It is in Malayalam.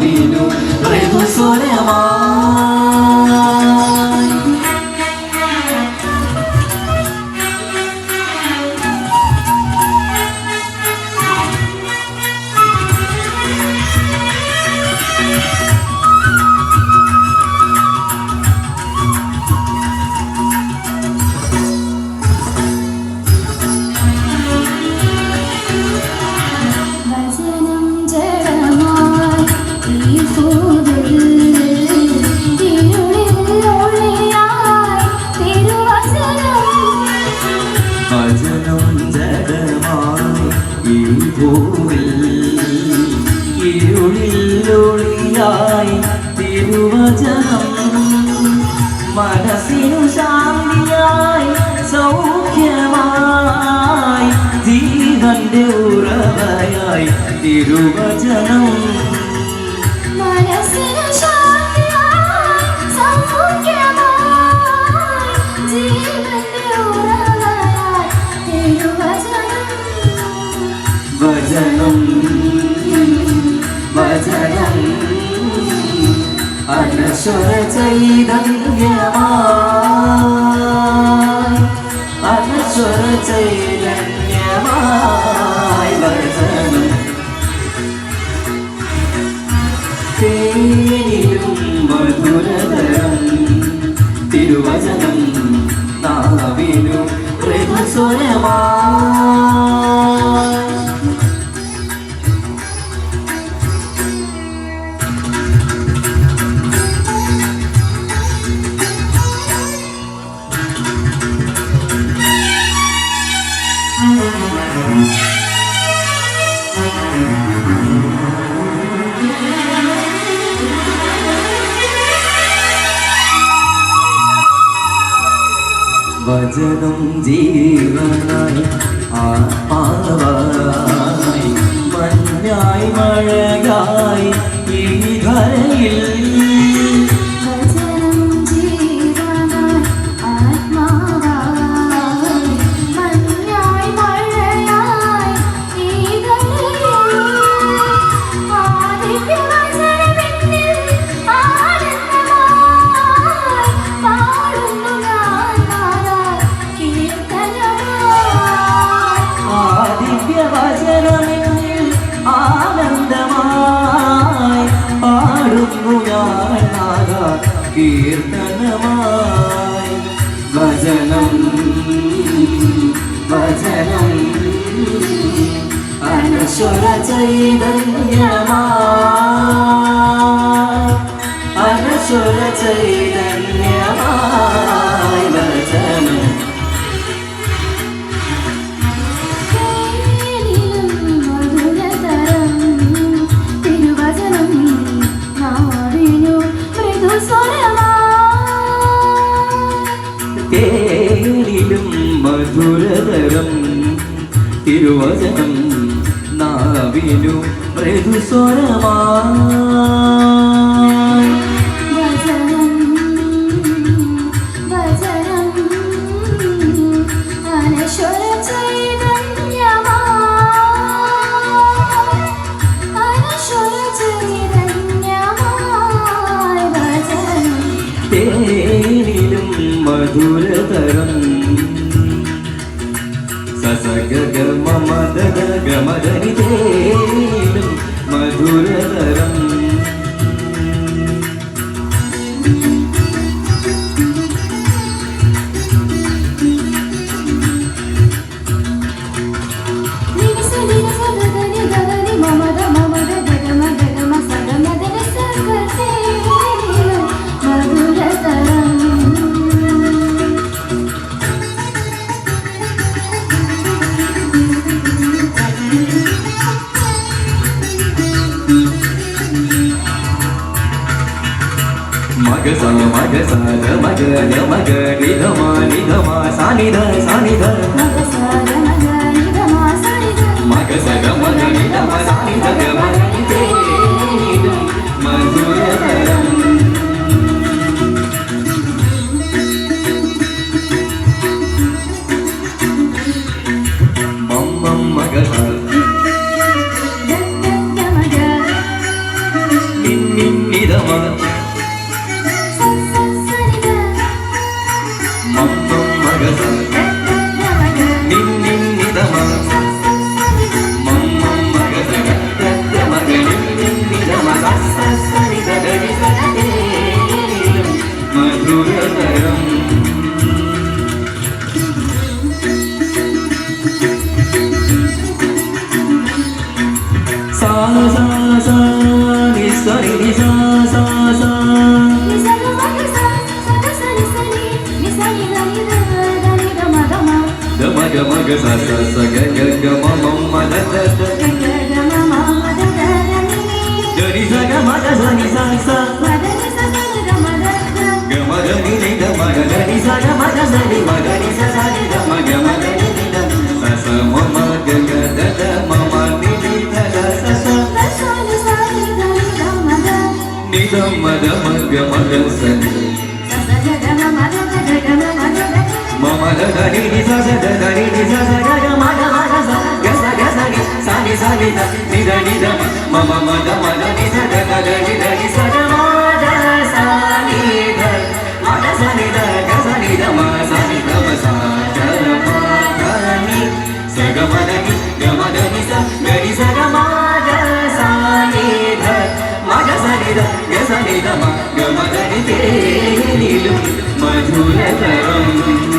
നാവിനു മൃദുസ്വരമായി ഇരുളിലൊളിയായി തിരുവചനം മനസ്സിനു ശാന്തിയായി സൗഖ്യമായി ജീവന്റെ ഉറവയായി തിരുവചനം മനസ്സിനു ശാന്തിയായി സൗഖ്യമായി ജീവന്റെ ഉറവയായി തിരുവചനം വചനം വചനം അനശ്വര ചൈതന്യമായി അനശ്വര ചൈതന്യമായി വചനം തേനിലും മധുരതരം തിരുവചനം നാവിനു മൃദുസ്വരമായി വചനം ജീവനായി ആത്മാവായി മഞ്ഞായി മഴയായി ഈ ധരയിൽ വചനം ജീവനായി ആത്മാവായി മഞ്ഞായി മഴയായി ഈ ധരയിൽ ആദിവചനമെന്നിൽ ആനന്ദമായി പാടുന്നു ഞാൻ ദിവ്യവചനമെന്നിൽ ആനന്ദമായി പാടുന്നു ഞാൻ നാദാ കീർത്തനമായി വചനം വചനം അനശ്വര ചൈതന്യമായി അനശ്വര ചൈതന്യമായി വചനം തേനിലും മധുരതരം തിരുവചനം നാവിനു മൃദുസ്വരമായി വചനം വചനം അനശ്വര ചൈതന്യമായി അനശ്വര ചൈതന്യമായി വചനം തേനിലും മധുരതരം സസഗഗ മമദഗ ഗമദനി തേനിലും മധുരതരം Maga sa da maga da maga ni da ma sa ni da maga sa da maga ni da ma sa ni da maga sa da maga ni da ma sa ni da maga ni te ni da madhurataram maga sa నిధమ మమ్మ మగస నిన్ని నిధమ మమ్మ మగస మగ నిన్ని నిధమ సని గరి సని మధురతరం sa sa sa ni sa ni sa sa sa gama gama ga sa sa sa ga ga ga ma ma ma da da da ga ni sa ga ma da sa ni sa sa ga ma ga ni ni da ma ga ni sa ga ma da sa ni ma ga ni sa sa ni da ma ga ma ga ni ni da sa sa ma ma ga ga da da ma ma ni ni da da sa sa ni da ma da ma ga ma ga sa ni mama da da ni ni sa sa da ni ni sa sa ga ga ma da sa ga sa ni sa ni da ni da ma ma da ni sa da ni da ni sa da ma da sa ni da ma da sa ni da ga sa ni da ma sa ni da ma sa da ma da ni sa ga ma da ni sa ga ni sa ga ma da sa ni da ma da sa ni da ga sa ni da ma ga ma da ni te ni lu madhurataram